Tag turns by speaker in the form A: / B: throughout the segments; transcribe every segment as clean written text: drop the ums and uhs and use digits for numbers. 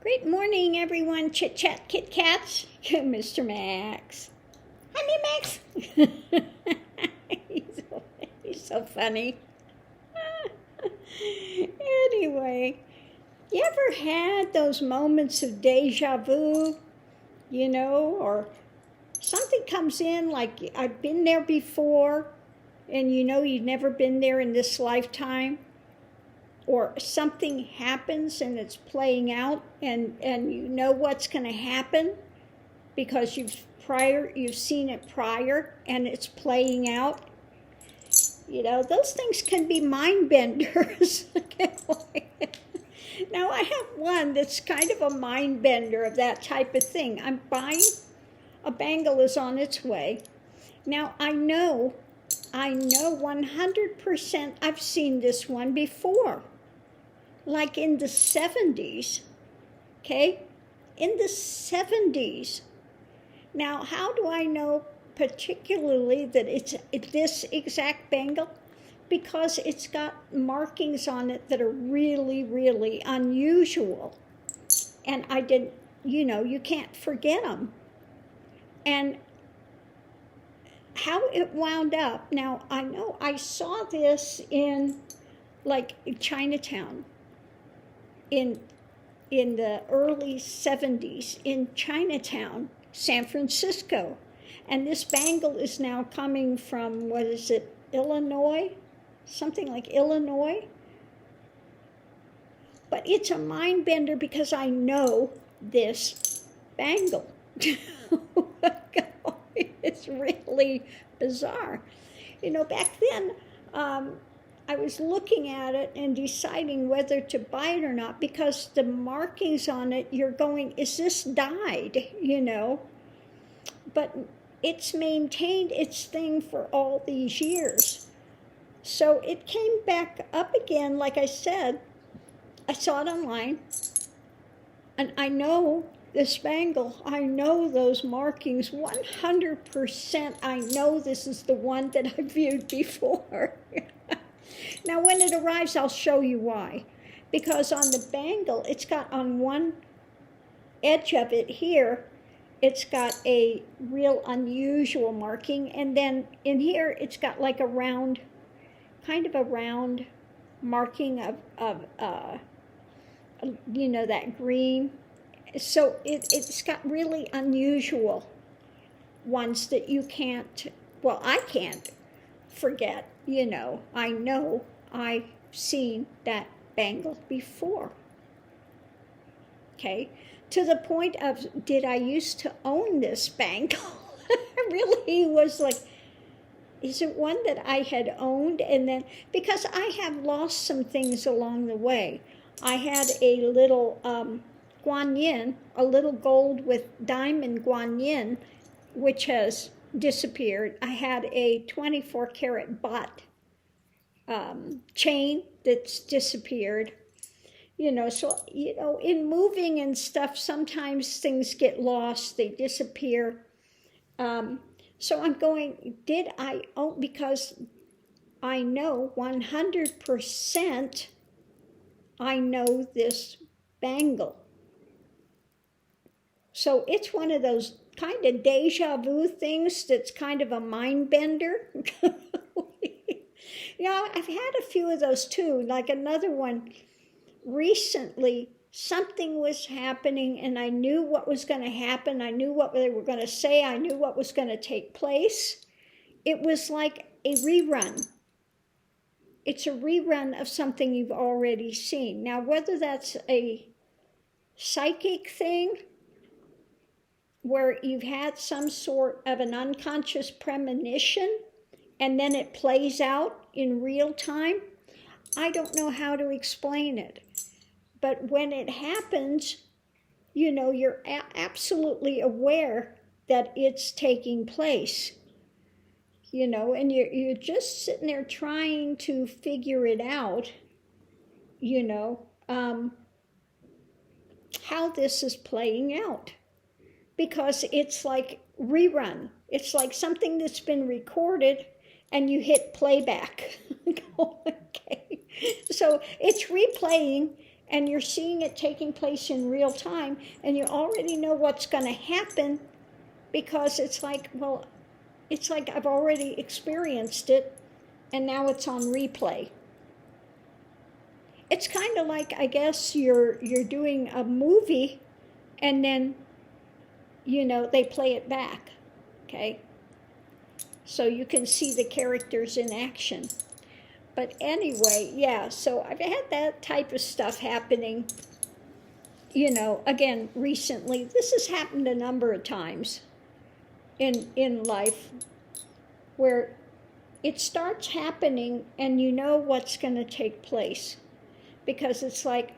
A: Great morning, everyone. Chit Chat Kit Kats. Mr. Max. Hi, me Max. he's so funny. Anyway, you ever had those moments of deja vu, or something comes in like I've been there before, and you've never been there in this lifetime? Or something happens and it's playing out and you know what's going to happen because you've seen it prior and it's playing out. Those things can be mind benders. Now I have one that's kind of a mind bender of that type of thing. I'm buying a bangle is on its way. Now I know 100% I've seen this one before. Like in the 70s, okay? In the 70s. Now, how do I know particularly that it's this exact bangle? Because it's got markings on it that are really, really unusual. And I didn't, you can't forget them. And how it wound up, now I know I saw this in Chinatown. In the early 70s in Chinatown, San Francisco. And this bangle is now coming from, Illinois? Something like Illinois. But it's a mind bender because I know this bangle. It's really bizarre. Back then, I was looking at it and deciding whether to buy it or not because the markings on it, you're going, is this dyed, But it's maintained its thing for all these years. So it came back up again, like I said. I saw it online. And I know this bangle, I know those markings 100%. I know this is the one that I viewed before. Now, when it arrives, I'll show you why. Because on the bangle, it's got on one edge of it here, it's got a real unusual marking. And then in here, it's got like a round, kind of a round marking of that green. So it's got really unusual ones that you can't, I can't forget. I know I've seen that bangle before. Okay, to the point of, did I used to own this bangle? I really was like, is it one that I had owned? And then, because I have lost some things along the way. I had a little guan yin, a little gold with diamond guan yin, which has disappeared. I had a 24 karat baht chain that's disappeared. So, in moving and stuff, sometimes things get lost, they disappear. So I'm going, did I own, because I know 100% I know this bangle. So it's one of those kind of deja vu things that's kind of a mind bender. I've had a few of those too. Like another one recently, something was happening and I knew what was going to happen. I knew what they were going to say. I knew what was going to take place. It was like a rerun. It's a rerun of something you've already seen. Now, whether that's a psychic thing, where you've had some sort of an unconscious premonition and then it plays out in real time, I don't know how to explain it. But when it happens, you're absolutely aware that it's taking place. And you're just sitting there trying to figure it out, how this is playing out. Because it's like rerun. It's like something that's been recorded and you hit playback. Okay. So it's replaying and you're seeing it taking place in real time, and you already know what's going to happen, because it's like, well, it's like I've already experienced it, and now it's on replay. It's kind of like, I guess, you're doing a movie, and then, you know, they play it back, okay? So you can see the characters in action. But anyway, yeah, so I've had that type of stuff happening, you know, again, recently. This has happened a number of times in life, where it starts happening and you know what's going to take place. Because it's like,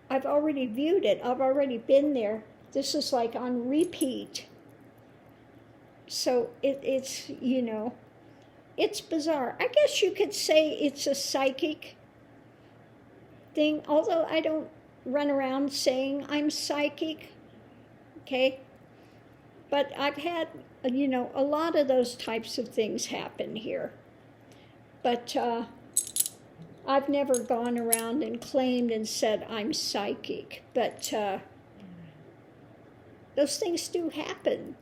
A: I've already viewed it. I've already been there. This is like on repeat. So it's, you know, it's bizarre. I guess you could say it's a psychic thing, although I don't run around saying I'm psychic, okay? But I've had, you know, a lot of those types of things happen here. But I've never gone around and claimed and said I'm psychic, but those things do happen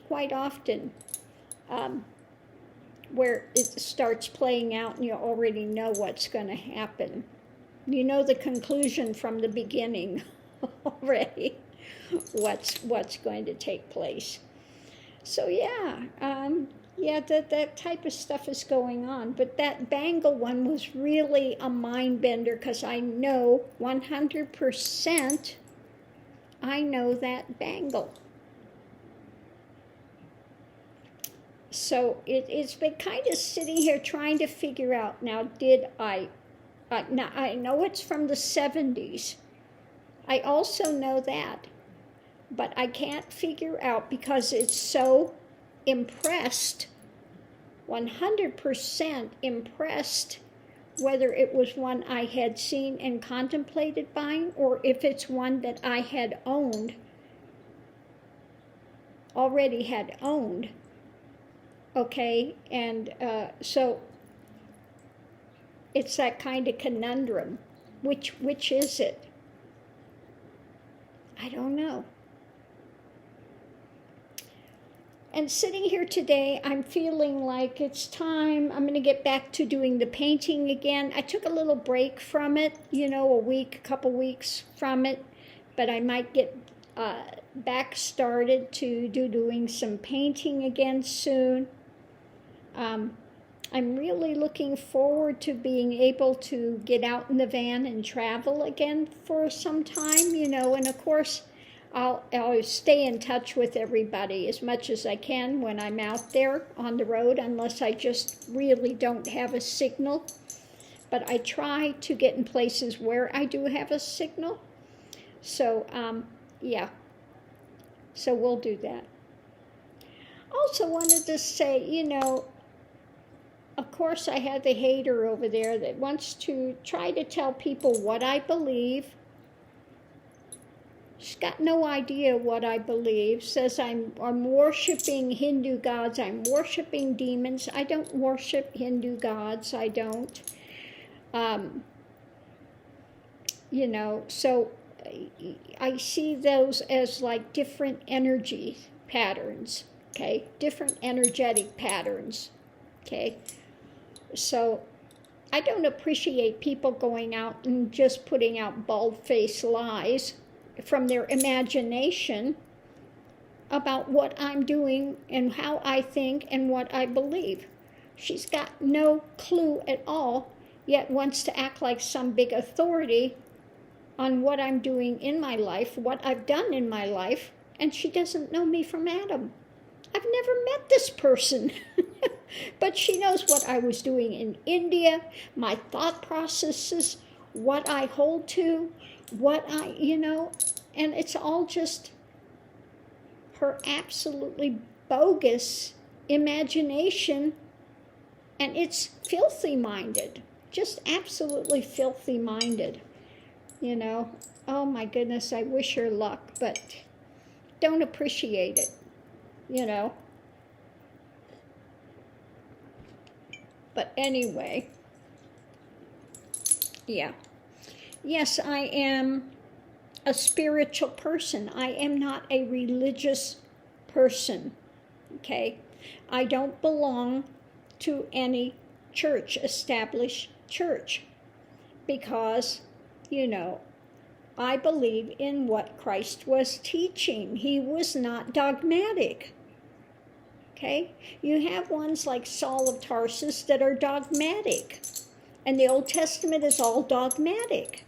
A: quite often, where it starts playing out and you already know what's going to happen. You know the conclusion from the beginning already, what's going to take place. So yeah, that type of stuff is going on. But that bangle one was really a mind bender, because I know 100% I know that bangle. So it's been kind of sitting here trying to figure out, now did now I know it's from the 70s. I also know that. But I can't figure out, because it's so impressed, 100% impressed, whether it was one I had seen and contemplated buying, or if it's one that I had owned, already had owned. Okay, and so it's that kind of conundrum. Which is it? I don't know. And sitting here today, I'm feeling like it's time. I'm going to get back to doing the painting again. I took a little break from it, you know, a couple weeks from it, but I might get back started to doing some painting again soon. I'm really looking forward to being able to get out in the van and travel again for some time, you know, and of course, I'll stay in touch with everybody as much as I can when I'm out there on the road, unless I just really don't have a signal. But I try to get in places where I do have a signal. So, yeah. So we'll do that. Also wanted to say, you know, of course I have the hater over there that wants to try to tell people what I believe. She's got no idea what I believe. Says I'm worshiping Hindu gods. I'm worshiping demons. I don't worship Hindu gods. I don't. You know, so I see those as like different energy patterns, okay? Different energetic patterns, okay? So I don't appreciate people going out and just putting out bald-faced lies from their imagination about what I'm doing and how I think and what I believe. She's got no clue at all, yet wants to act like some big authority on what I'm doing in my life, what I've done in my life, and she doesn't know me from Adam. I've never met this person, but she knows what I was doing in India, my thought processes, what I hold to, what I, you know, and it's all just her absolutely bogus imagination, and it's filthy minded, just absolutely filthy minded, you know. Oh my goodness, I wish her luck, but don't appreciate it, you know. But anyway, yeah. Yes, I am a spiritual person. I am not a religious person, okay? I don't belong to any church, established church, because, I believe in what Christ was teaching. He was not dogmatic, okay? You have ones like Saul of Tarsus that are dogmatic, and the Old Testament is all dogmatic.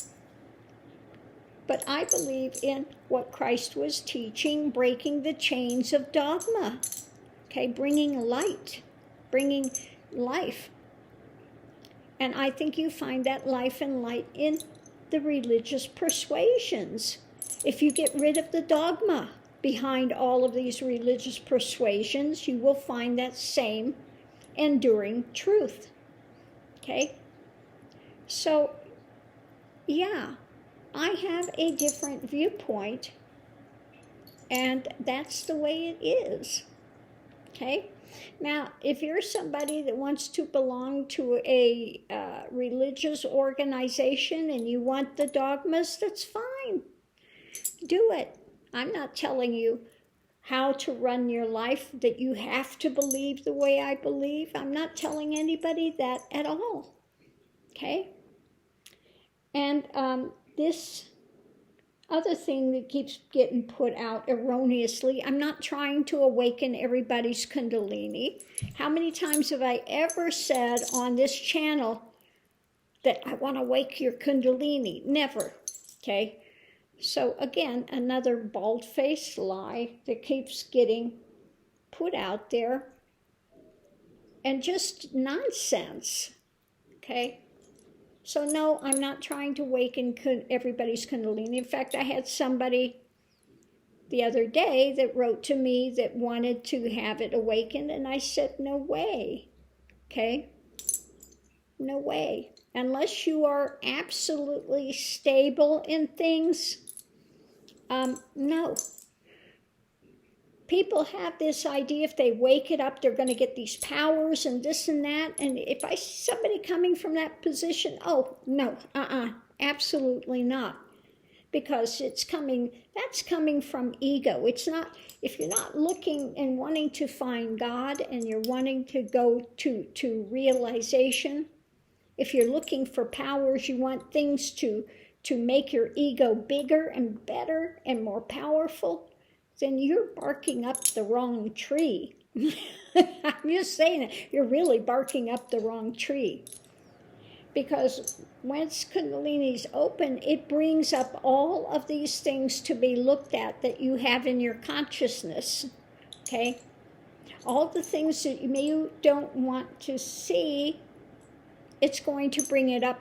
A: But I believe in what Christ was teaching, breaking the chains of dogma, okay, bringing light, bringing life. And I think you find that life and light in the religious persuasions. If you get rid of the dogma behind all of these religious persuasions, you will find that same enduring truth, okay? So, yeah. I have a different viewpoint, and that's the way it is, okay? Now, if you're somebody that wants to belong to a religious organization and you want the dogmas, that's fine. Do it. I'm not telling you how to run your life, that you have to believe the way I believe. I'm not telling anybody that at all, okay? And this other thing that keeps getting put out erroneously, I'm not trying to awaken everybody's kundalini. How many times have I ever said on this channel that I want to wake your kundalini? Never, okay? So again, another bald-faced lie that keeps getting put out there, and just nonsense, okay? So no, I'm not trying to awaken everybody's kundalini. In fact, I had somebody the other day that wrote to me that wanted to have it awakened, and I said, no way, okay? No way. Unless you are absolutely stable in things, no. People have this idea if they wake it up, they're going to get these powers and this and that. And if I see somebody coming from that position, oh, no, absolutely not. Because that's coming from ego. It's not, if you're not looking and wanting to find God and you're wanting to go to realization, if you're looking for powers, you want things to make your ego bigger and better and more powerful, then you're barking up the wrong tree. I'm just saying it. You're really barking up the wrong tree. Because once Kundalini's open, it brings up all of these things to be looked at that you have in your consciousness, okay? All the things that you don't want to see, it's going to bring it up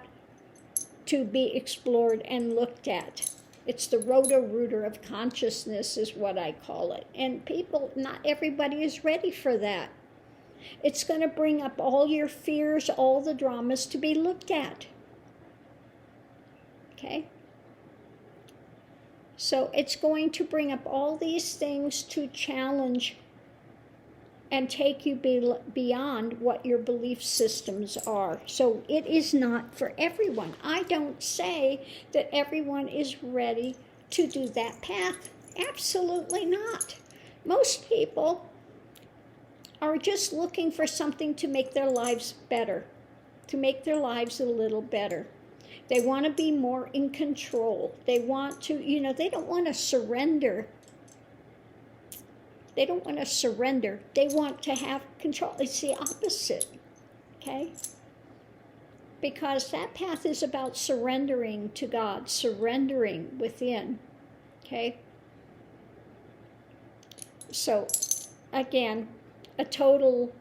A: to be explored and looked at. It's the roto-rooter of consciousness is what I call it. And people, not everybody is ready for that. It's going to bring up all your fears, all the dramas to be looked at. Okay? So it's going to bring up all these things to challenge and take you beyond what your belief systems are. So it is not for everyone. I don't say that everyone is ready to do that path. Absolutely not. Most people are just looking for something to make their lives better, to make their lives a little better. They want to be more in control. They want to, they don't want to surrender. They don't want to surrender. They want to have control. It's the opposite, okay? Because that path is about surrendering to God, surrendering within, okay? So, again, a total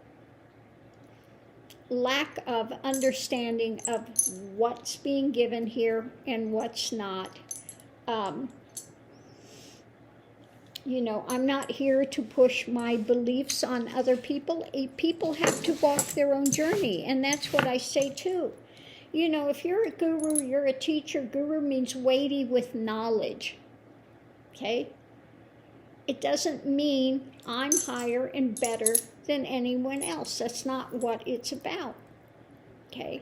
A: lack of understanding of what's being given here and what's not. I'm not here to push my beliefs on other people. People have to walk their own journey, and that's what I say too. If you're a guru, you're a teacher. Guru means weighty with knowledge, okay? It doesn't mean I'm higher and better than anyone else. That's not what it's about, okay?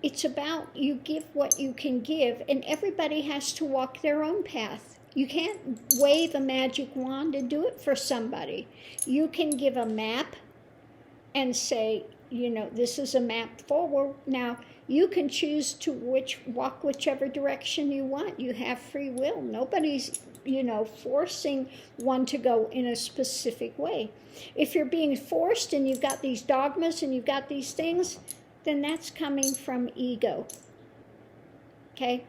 A: it's about you give what you can give, and everybody has to walk their own path. You can't wave a magic wand and do it for somebody. You can give a map and say, this is a map forward. Now, you can choose to walk whichever direction you want. You have free will. Nobody's, forcing one to go in a specific way. If you're being forced and you've got these dogmas and you've got these things, then that's coming from ego. Okay?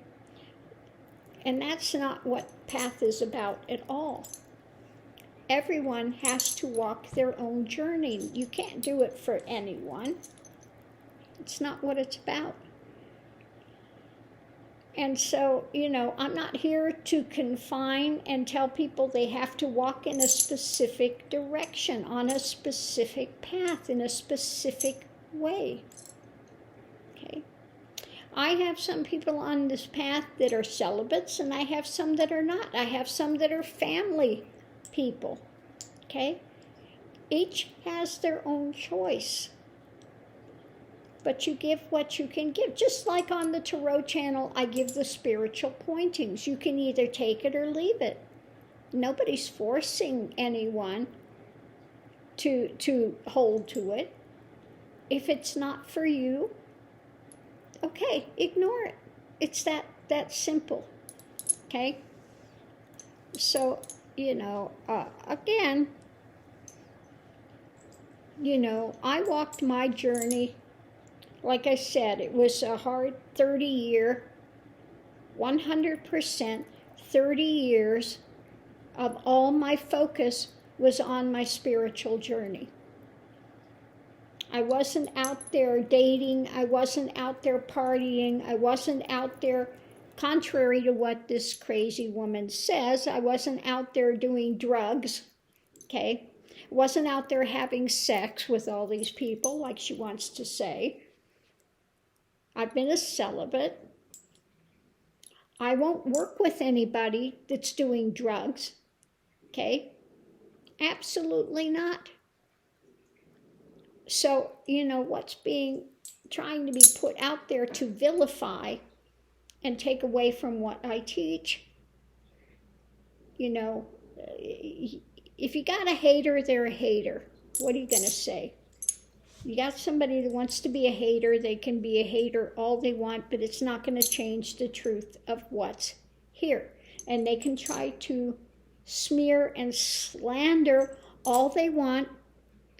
A: And that's not what path is about at all. Everyone has to walk their own journey. You can't do it for anyone. It's not what it's about. And so, I'm not here to confine and tell people they have to walk in a specific direction, on a specific path, in a specific way. Okay? I have some people on this path that are celibates, and I have some that are not. I have some that are family people. Okay? Each has their own choice. But you give what you can give. Just like on the Tarot channel, I give the spiritual pointings. You can either take it or leave it. Nobody's forcing anyone to hold to it. If it's not for you, okay, ignore it. It's that simple. Okay? So, again, I walked my journey. Like I said, it was a hard 30-year, 100%, 30 years of all my focus was on my spiritual journey. I wasn't out there dating. I wasn't out there partying. I wasn't out there, contrary to what this crazy woman says, I wasn't out there doing drugs, okay? I wasn't out there having sex with all these people like she wants to say. I've been a celibate. I won't work with anybody that's doing drugs, okay? Absolutely not. So, what's trying to be put out there to vilify and take away from what I teach, if you got a hater, they're a hater. What are you going to say? You got somebody that wants to be a hater, they can be a hater all they want, but it's not going to change the truth of what's here. And they can try to smear and slander all they want,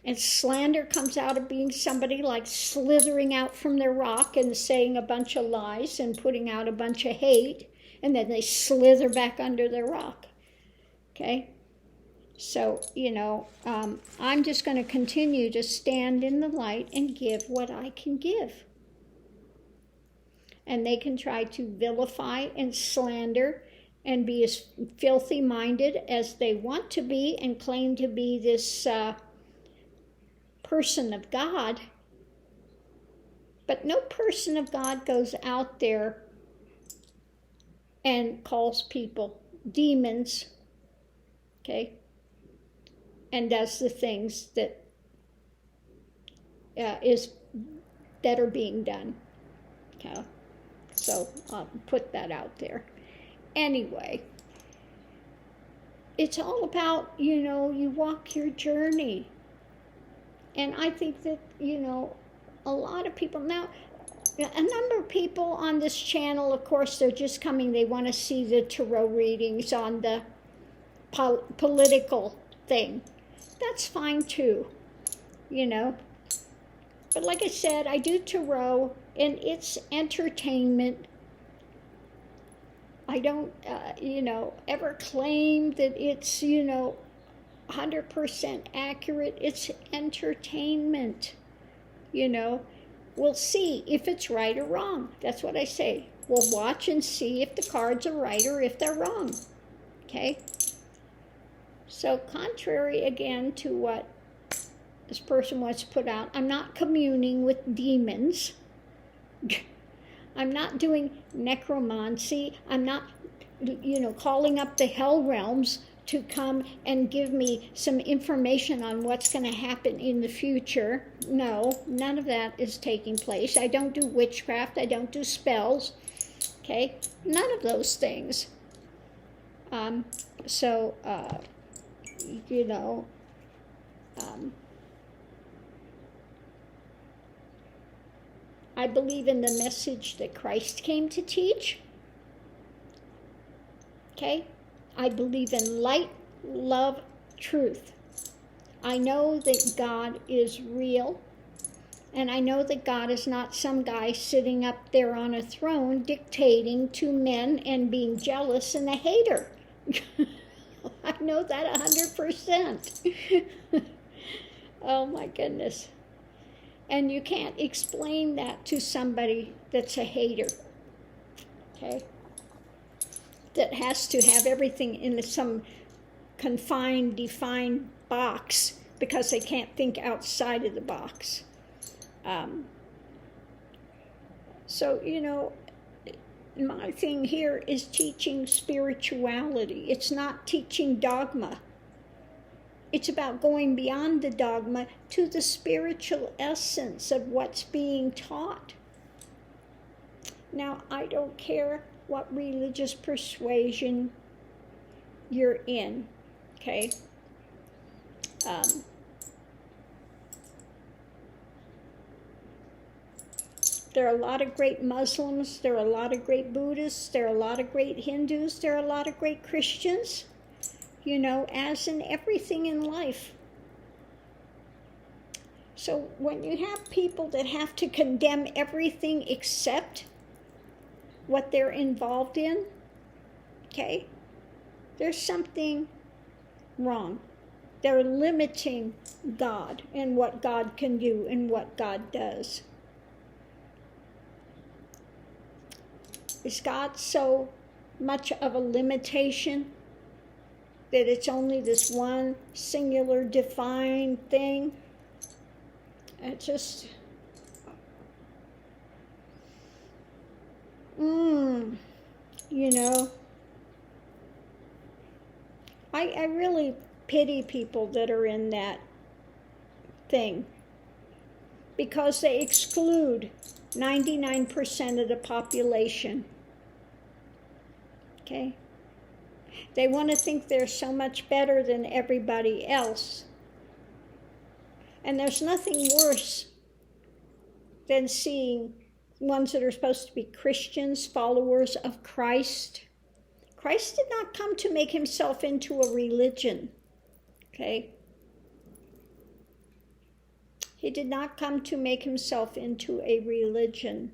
A: and slander comes out of being somebody like slithering out from their rock and saying a bunch of lies and putting out a bunch of hate, and then they slither back under their rock. Okay? So, I'm just going to continue to stand in the light and give what I can give. And they can try to vilify and slander and be as filthy-minded as they want to be and claim to be this person of God. But no person of God goes out there and calls people demons, okay? And does the things that are being done. Okay? So I'll put that out there. Anyway, it's all about, you walk your journey. And I think that, a lot of people, now, a number of people on this channel, of course, they're just coming, they want to see the tarot readings on the political thing. That's fine too, But like I said, I do tarot, and it's entertainment. I don't, ever claim that it's, 100% accurate. It's entertainment, We'll see if it's right or wrong. That's what I say. We'll watch and see if the cards are right or if they're wrong, okay? So contrary, again, to what this person wants to put out, I'm not communing with demons. I'm not doing necromancy. I'm not, calling up the hell realms to come and give me some information on what's going to happen in the future. No, none of that is taking place. I don't do witchcraft. I don't do spells. Okay? None of those things. You know, I believe in the message that Christ came to teach. Okay? I believe in light, love, truth. I know that God is real, and I know that God is not some guy sitting up there on a throne dictating to men and being jealous and a hater. I know that 100%. Oh my goodness. And you can't explain that to somebody that's a hater. Okay? That has to have everything in some confined, defined box because they can't think outside of the box. So, you know, my thing here is teaching spirituality. It's not teaching dogma. It's about going beyond the dogma to the spiritual essence of what's being taught. Now, I don't care what religious persuasion you're in, okay? There are a lot of great Muslims, there are a lot of great Buddhists, there are a lot of great Hindus, there are a lot of great Christians, you know, as in everything in life. So when you have people that have to condemn everything except what they're involved in, okay, there's something wrong. They're limiting God and what God can do and what God does. Is God so much of a limitation that it's only this one singular defined thing? It just, you know, I really pity people that are in that thing because they exclude 99% of the population. Okay? They want to think they're so much better than everybody else. And there's nothing worse than seeing ones that are supposed to be Christians, followers of Christ. Christ did not come to make himself into a religion. Okay? He did not come to make himself into a religion.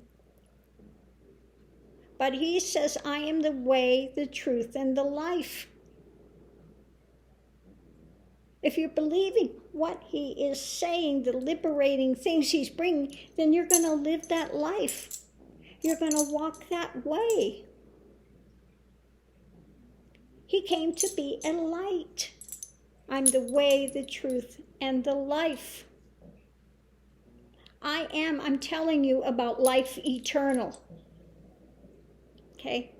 A: But he says, I am the way, the truth, and the life. If you're believing what he is saying, the liberating things he's bringing, then you're going to live that life. You're going to walk that way. He came to be a light. I'm the way, the truth, and the life. I'm telling you about life eternal. Okay?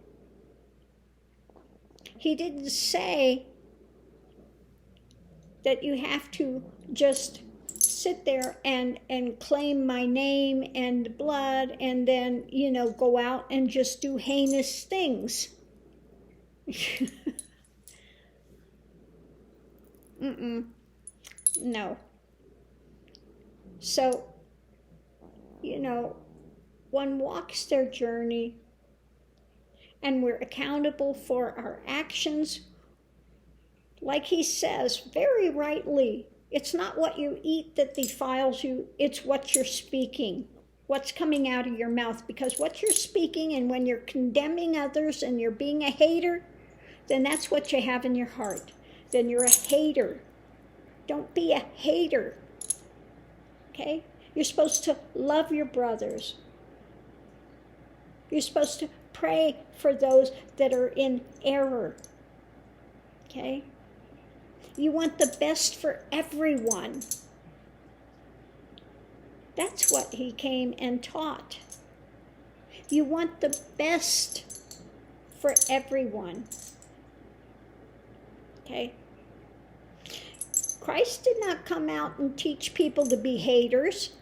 A: He didn't say that you have to just sit there and claim my name and blood and then, you know, go out and just do heinous things. No. So, you know, one walks their journey and we're accountable for our actions. Like he says, very rightly, it's not what you eat that defiles you, it's what you're speaking, what's coming out of your mouth. Because what you're speaking, and when you're condemning others and you're being a hater, then that's what you have in your heart. Then you're a hater. Don't be a hater. Okay? You're supposed to love your brothers. You're supposed to pray for those that are in error. Okay? You want the best for everyone. That's what he came and taught. You want the best for everyone. Okay? Christ did not come out and teach people to be haters.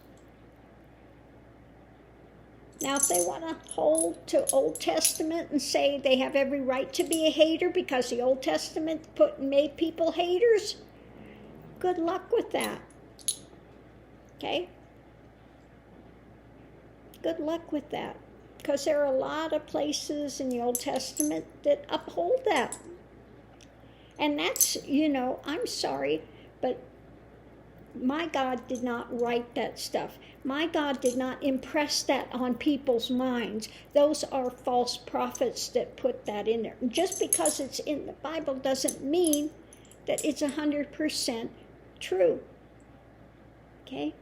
A: Now, if they want to hold to Old Testament and say they have every right to be a hater because the Old Testament made people haters, good luck with that. Okay? Good luck with that. Because there are a lot of places in the Old Testament that uphold that. And that's, I'm sorry, but my God did not write that stuff. My God did not impress that on people's minds. Those are false prophets that put that in there. Just because it's in the Bible doesn't mean that it's 100% true. Okay?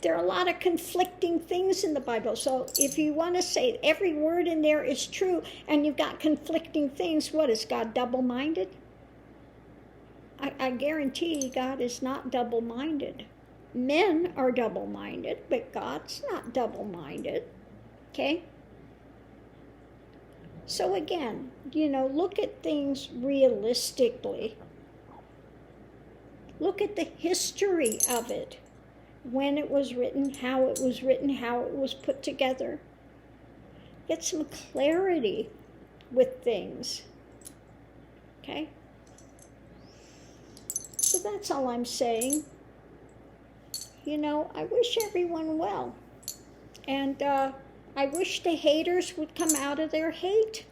A: There are a lot of conflicting things in the Bible. So if you want to say every word in there is true and you've got conflicting things, what is God, double-minded? I guarantee God is not double-minded. Men are double-minded, but God's not double-minded. Okay? So again, look at things realistically. Look at the history of it. When it was written, how it was put together. Get some clarity with things. Okay? So that's all I'm saying. I wish everyone well. And I wish the haters would come out of their hate.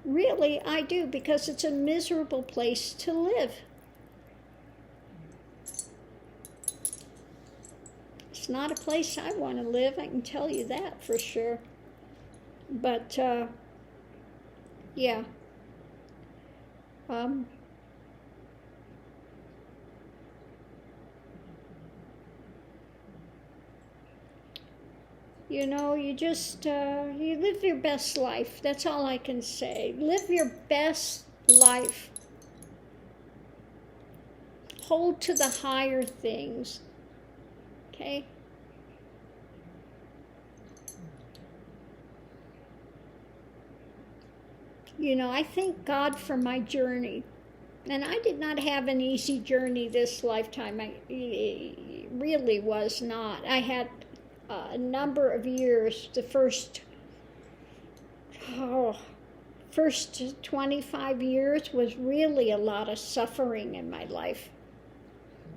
A: Really, I do, because it's a miserable place to live. It's not a place I want to live, I can tell you that for sure. But, yeah. You just, you live your best life. That's all I can say. Live your best life. Hold to the higher things. Okay? I thank God for my journey. And I did not have an easy journey this lifetime. It really was not. I had a number of years, the first 25 years was really a lot of suffering in my life.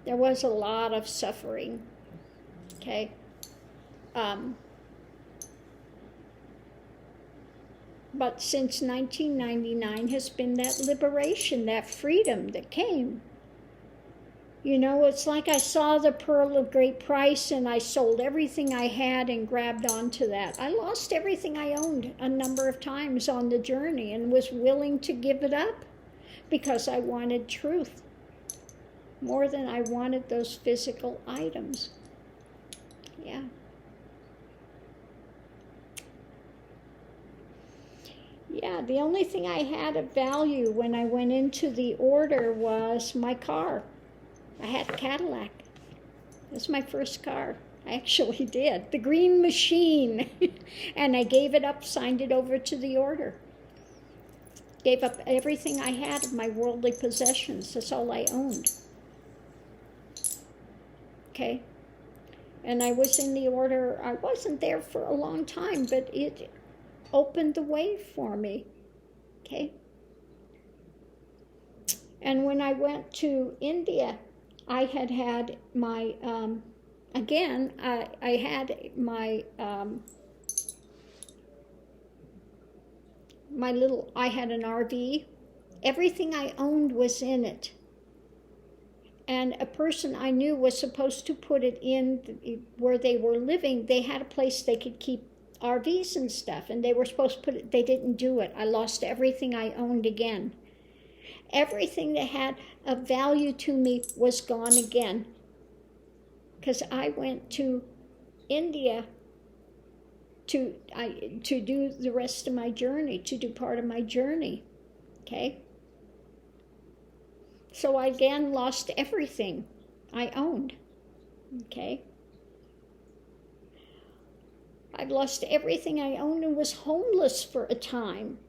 A: There was a lot of suffering. Okay? But since 1999 has been that liberation, that freedom that came. It's like I saw the pearl of great price and I sold everything I had and grabbed onto that. I lost everything I owned a number of times on the journey and was willing to give it up because I wanted truth more than I wanted those physical items. Yeah. Yeah, the only thing I had of value when I went into the order was my car. I had a Cadillac. It was my first car. I actually did. The green machine. And I gave it up, signed it over to the order. Gave up everything I had of my worldly possessions. That's all I owned. Okay? And I was in the order. I wasn't there for a long time, but it opened the way for me. Okay? And when I went to India, I had my, again, I had my, I had an RV. Everything I owned was in it. And a person I knew was supposed to put it in where they were living. They had a place they could keep RVs and stuff, and they were supposed to put it, they didn't do it. I lost everything I owned again. Everything that had a value to me was gone again. Because I went to India to do the rest of my journey, to do part of my journey. Okay? So I again lost everything I owned. Okay? I'd lost everything I owned and was homeless for a time.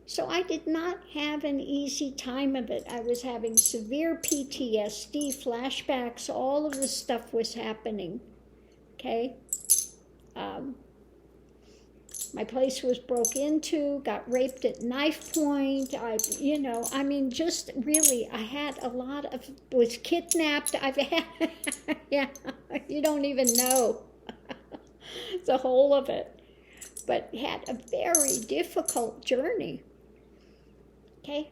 A: So I did not have an easy time of it. I was having severe PTSD, flashbacks, all of this stuff was happening, okay? My place was broke into, got raped at knife point. Just really, I had a lot of, was kidnapped. I've had, yeah, you don't even know the whole of it. But had a very difficult journey. Okay?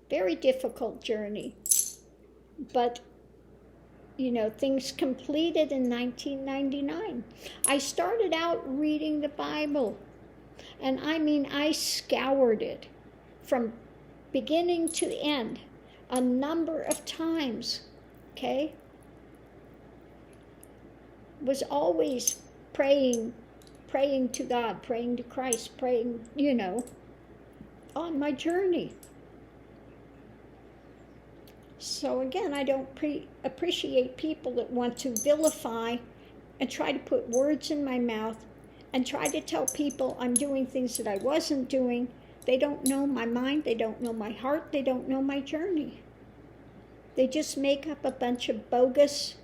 A: Very difficult journey. But, things completed in 1999. I started out reading the Bible. And I scoured it from beginning to end a number of times. Okay? Was always praying to God, praying to Christ, praying, on my journey. So again, I don't appreciate people that want to vilify and try to put words in my mouth and try to tell people I'm doing things that I wasn't doing. They don't know my mind, they don't know my heart, they don't know my journey. They just make up a bunch of bogus,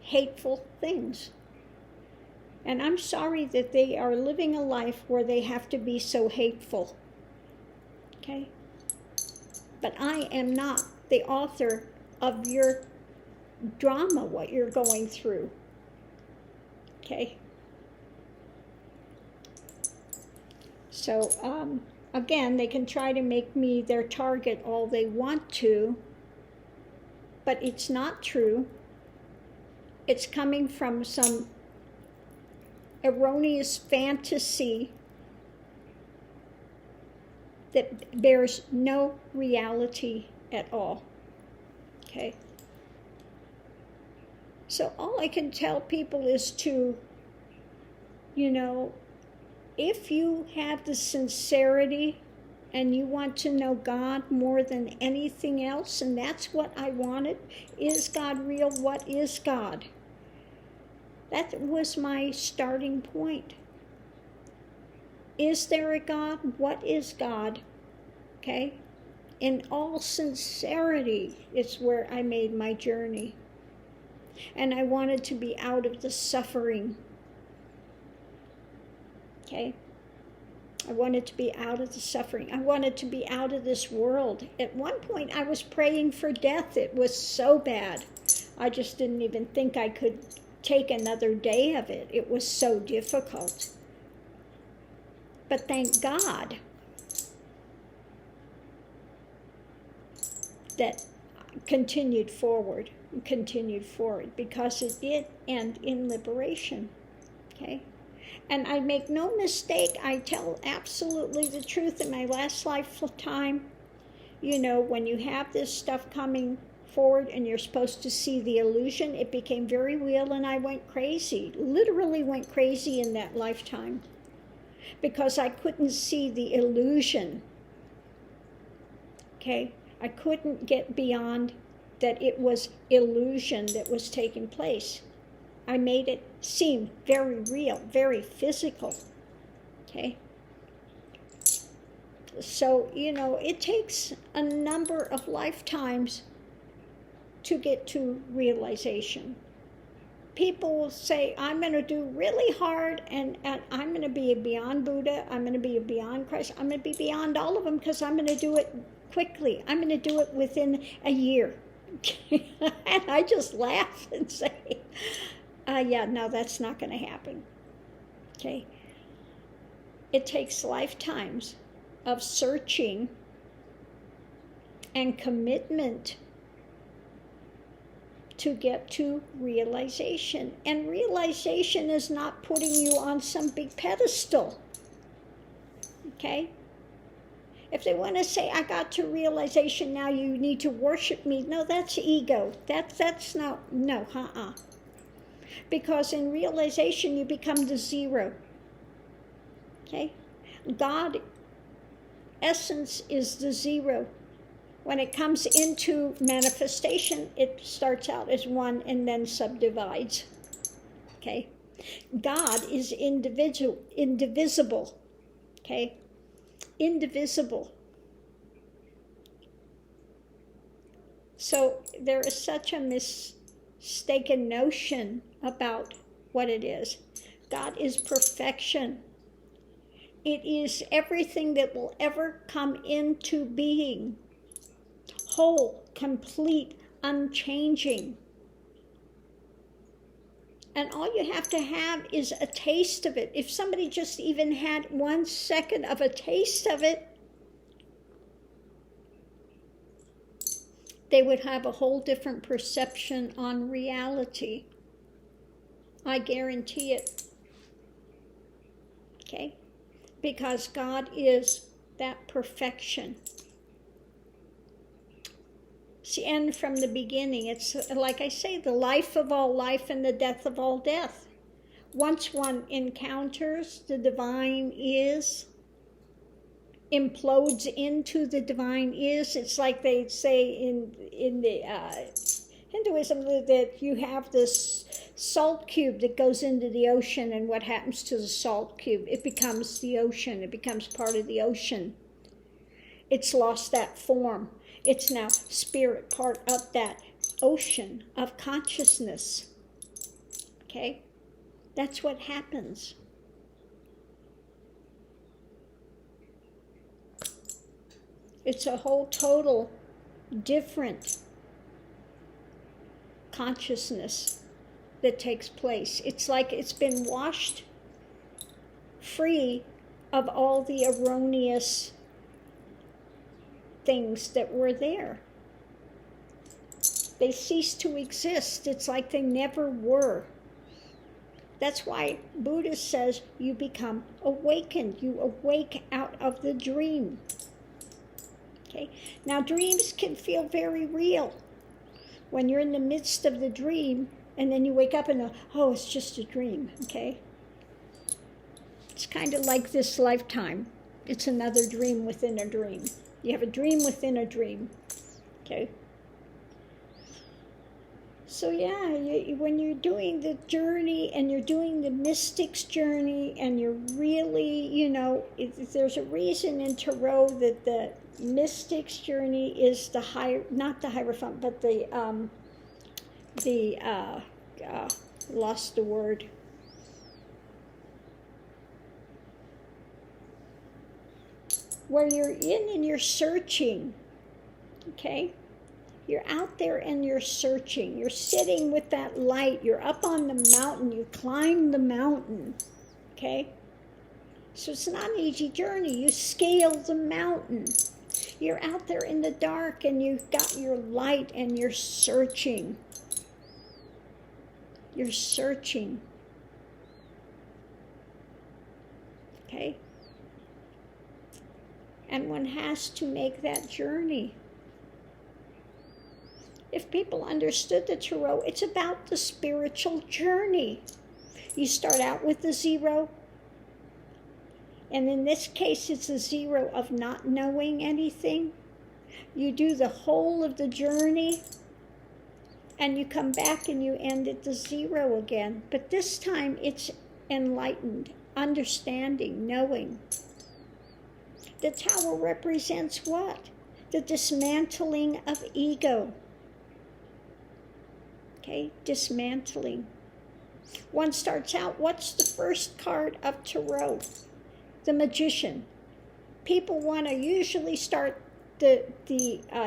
A: hateful things. And I'm sorry that they are living a life where they have to be so hateful. Okay? But I am not the author of your drama, what you're going through. Okay? So, again, they can try to make me their target all they want to, but it's not true. It's coming from some erroneous fantasy that bears no reality at all. Okay? So all I can tell people is to, if you have the sincerity and you want to know God more than anything else, and that's what I wanted, is God real? What is God? That was my starting point. Is there a God? What is God? Okay? In all sincerity is where I made my journey. And I wanted to be out of the suffering. Okay? I wanted to be out of the suffering. I wanted to be out of this world. At one point, I was praying for death. It was so bad. I just didn't even think I could take another day of it. It was so difficult. But thank God that continued forward, because it did end in liberation. Okay? And I make no mistake, I tell absolutely the truth. In my last lifetime, when you have this stuff coming forward and you're supposed to see the illusion, it became very real, and I went crazy, literally went crazy in that lifetime, because I couldn't see the illusion. Okay? I couldn't get beyond that it was illusion that was taking place. I made it seem very real, very physical. Okay? So, it takes a number of lifetimes to get to realization. People will say, I'm going to do really hard, and I'm going to be beyond Buddha, I'm going to be beyond Christ, I'm going to be beyond all of them because I'm going to do it quickly. I'm going to do it within a year. And I just laugh and say, no, that's not going to happen. Okay? It takes lifetimes of searching and commitment to get to realization. And realization is not putting you on some big pedestal. Okay? If they want to say, I got to realization, now you need to worship me. No, that's ego. That's not, Because in realization, you become the zero. Okay? God, essence is the zero. When it comes into manifestation, it starts out as one and then subdivides. Okay? God is indivisible. Okay? indivisible. So there is such a mistaken notion about what it is. God is perfection. It is everything that will ever come into being. Whole, complete, unchanging. And all you have to have is a taste of it. If somebody just even had 1 second of a taste of it, they would have a whole different perception on reality. I guarantee it. Okay? Because God is that perfection. See, and from the beginning, it's like I say, the life of all life and the death of all death. Once one encounters the divine is, implodes into the divine is, it's like they say in the Hinduism that you have this salt cube that goes into the ocean, and what happens to the salt cube? It becomes the ocean. It becomes part of the ocean. It's lost that form. It's now spirit, part of that ocean of consciousness. Okay? That's what happens. It's a whole total different consciousness that takes place. It's like it's been washed free of all the erroneous things that were there. They cease to exist. It's like they never were. That's why Buddha says you become awakened. You awake out of the dream. Okay? Now dreams can feel very real. When you're in the midst of the dream and then you wake up and oh, it's just a dream, okay? It's kind of like this lifetime. It's another dream within a dream. You have a dream within a dream, okay? So yeah, when you're doing the journey and you're doing the mystic's journey and you're really, there's a reason in Tarot that the mystic's journey is the higher, not the Hierophant, but lost the word. Where you're in and you're searching, okay? You're out there and you're searching. You're sitting with that light. You're up on the mountain. You climb the mountain, okay? So it's not an easy journey. You scale the mountain. You're out there in the dark and you've got your light and you're searching. You're searching, okay? And one has to make that journey. If people understood the Tarot, it's about the spiritual journey. You start out with the 0, and in this case, it's a 0 of not knowing anything. You do the whole of the journey, and you come back and you end at the 0 again. But this time, it's enlightened, understanding, knowing. The Tower represents what? The dismantling of ego. Okay, dismantling. One starts out, what's the first card of Tarot? The Magician. People want to usually start the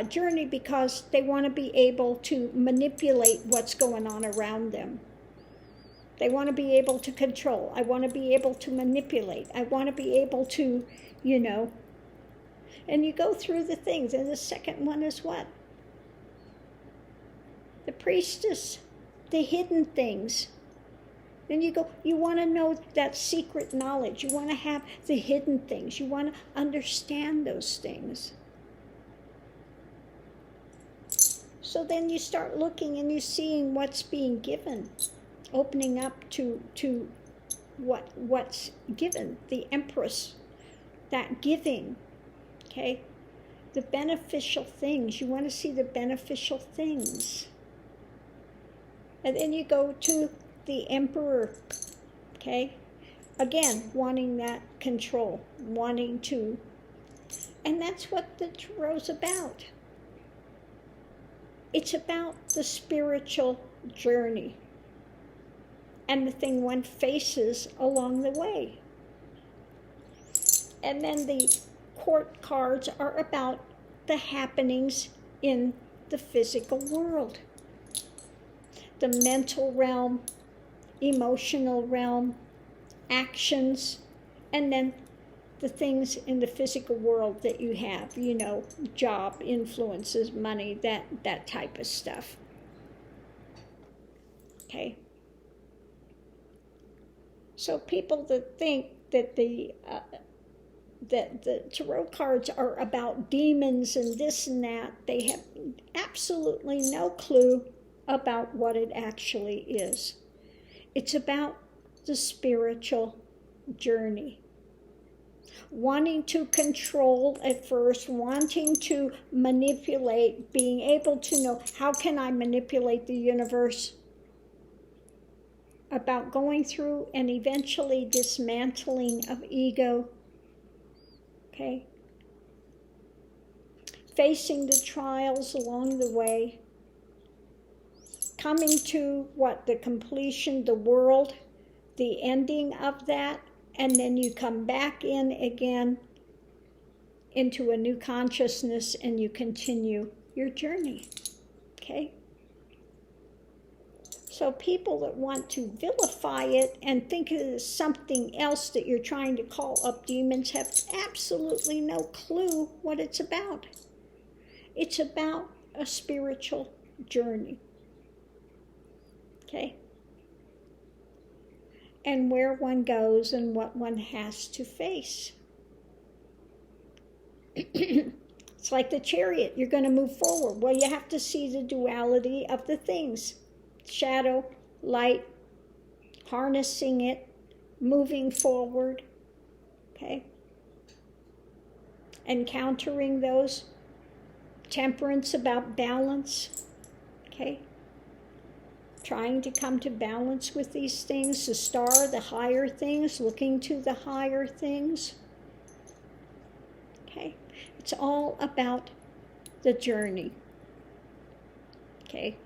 A: journey because they want to be able to manipulate what's going on around them. They want to be able to control. I want to be able to manipulate. I want to be able to, and you go through the things. And the second one is what? The Priestess, the hidden things. Then you go, you want to know that secret knowledge. You want to have the hidden things. You want to understand those things. So then you start looking and you're seeing what's being given, opening up to what's given, the Empress, that giving, okay? The beneficial things. You want to see the beneficial things. And then you go to the Emperor, okay? Again, wanting that control, wanting to And that's what the tarot's about. It's about the spiritual journey and the thing one faces along the way. And then the court cards are about the happenings in the physical world, the mental realm, emotional realm, actions, and then the things in the physical world that you have, you know, job, influences, money, that type of stuff. Okay? So people that think that the tarot cards are about demons and this and that, they have absolutely no clue about what it actually is. It's about the spiritual journey. Wanting to control at first, wanting to manipulate, being able to know, how can I manipulate the universe? About going through and eventually dismantling of ego. Okay? Facing the trials along the way. Coming to the completion, the world, the ending of that, and then you come back in again into a new consciousness and you continue your journey. Okay? So people that want to vilify it and think it is something else that you're trying to call up demons have absolutely no clue what it's about. It's about a spiritual journey. Okay? And where one goes and what one has to face. It's like the chariot. You're going to move forward. Well, you have to see the duality of the things. Shadow, light, harnessing it, moving forward, okay? Encountering those. Temperance, about balance, okay? Trying to come to balance with these things. The star, the higher things, looking to the higher things, okay? It's all about the journey, okay?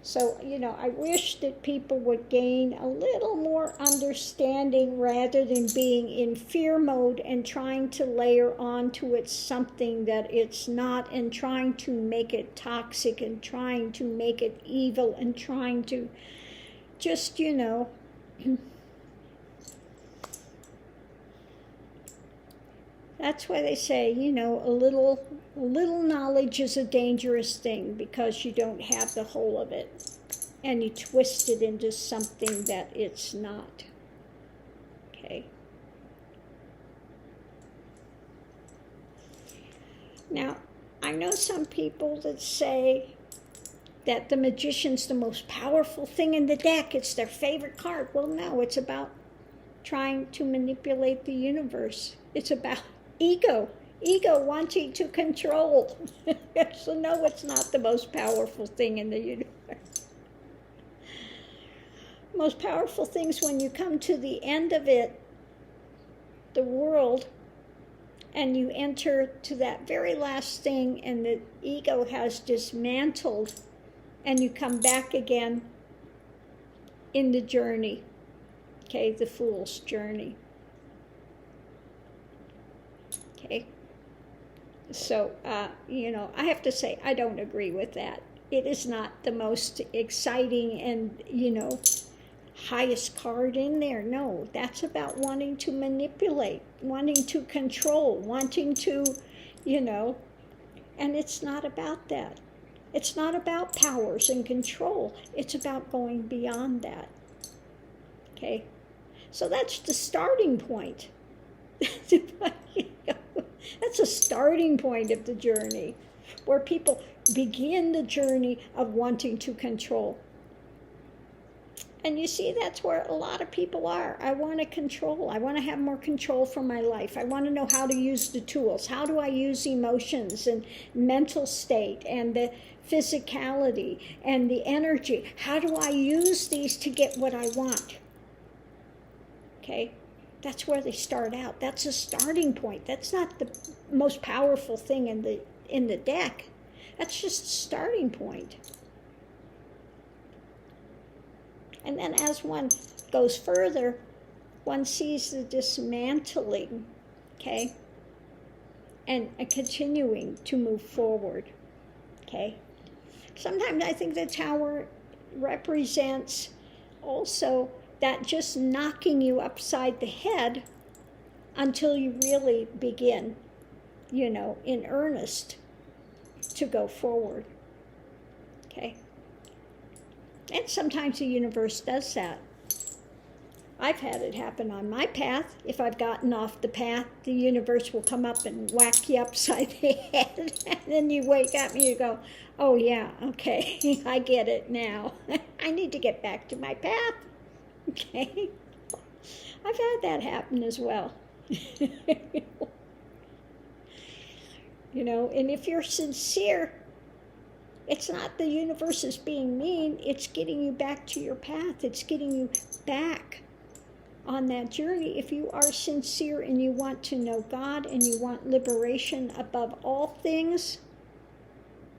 A: So, you know, I wish that people would gain a little more understanding rather than being in fear mode and trying to layer onto it something that it's not, and trying to make it toxic and trying to make it evil and trying to just, you know, that's why they say, you know, a little knowledge is a dangerous thing because you don't have the whole of it and you twist it into something that it's not. Okay. Now, I know some people that say that the magician's the most powerful thing in the deck. It's their favorite card. Well, no, it's about trying to manipulate the universe. It's about ego wanting to control. So no, it's not the most powerful thing in the universe. Most powerful things when you come to the end of it, the world, and you enter to that very last thing and the ego has dismantled and you come back again in the journey, okay, the fool's journey. Okay, so, you know, I have to say, I don't agree with that. It is not the most exciting and, you know, highest card in there. No, that's about wanting to manipulate, wanting to control, wanting to, you know, and it's not about that. It's not about powers and control. It's about going beyond that. Okay, so that's the starting point. That's a starting point of the journey, where people begin the journey of wanting to control. And you see, that's where a lot of people are. I want to control. I want to have more control for my life. I want to know how to use the tools. How do I use emotions and mental state and the physicality and the energy? How do I use these to get what I want? Okay? That's where they start out. That's a starting point. That's not the most powerful thing in the deck. That's just a starting point. And then as one goes further, one sees the dismantling, okay? And continuing to move forward, okay? Sometimes I think the Tower represents also that just knocking you upside the head until you really begin, in earnest to go forward, okay? And sometimes the universe does that. I've had it happen on my path. If I've gotten off the path, the universe will come up and whack you upside the head. And then you wake up and you go, oh yeah, okay, I get it now. I need to get back to my path. Okay? I've had that happen as well. And if you're sincere, it's not the universe is being mean, it's getting you back to your path. It's getting you back on that journey. If you are sincere and you want to know God and you want liberation above all things,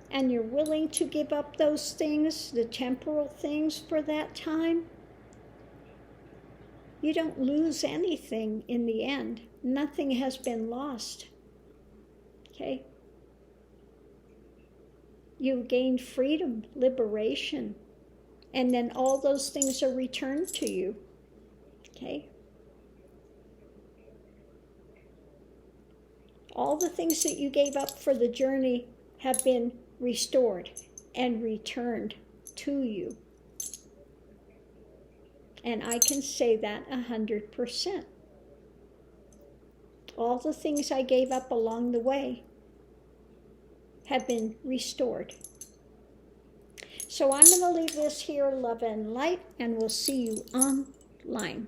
A: and you're willing to give up those things, the temporal things for that time, you don't lose anything in the end. Nothing has been lost. Okay? You gain freedom, liberation, and then all those things are returned to you. Okay? All the things that you gave up for the journey have been restored and returned to you. And I can say that 100%. All the things I gave up along the way have been restored. So I'm going to leave this here, love and light, and we'll see you online.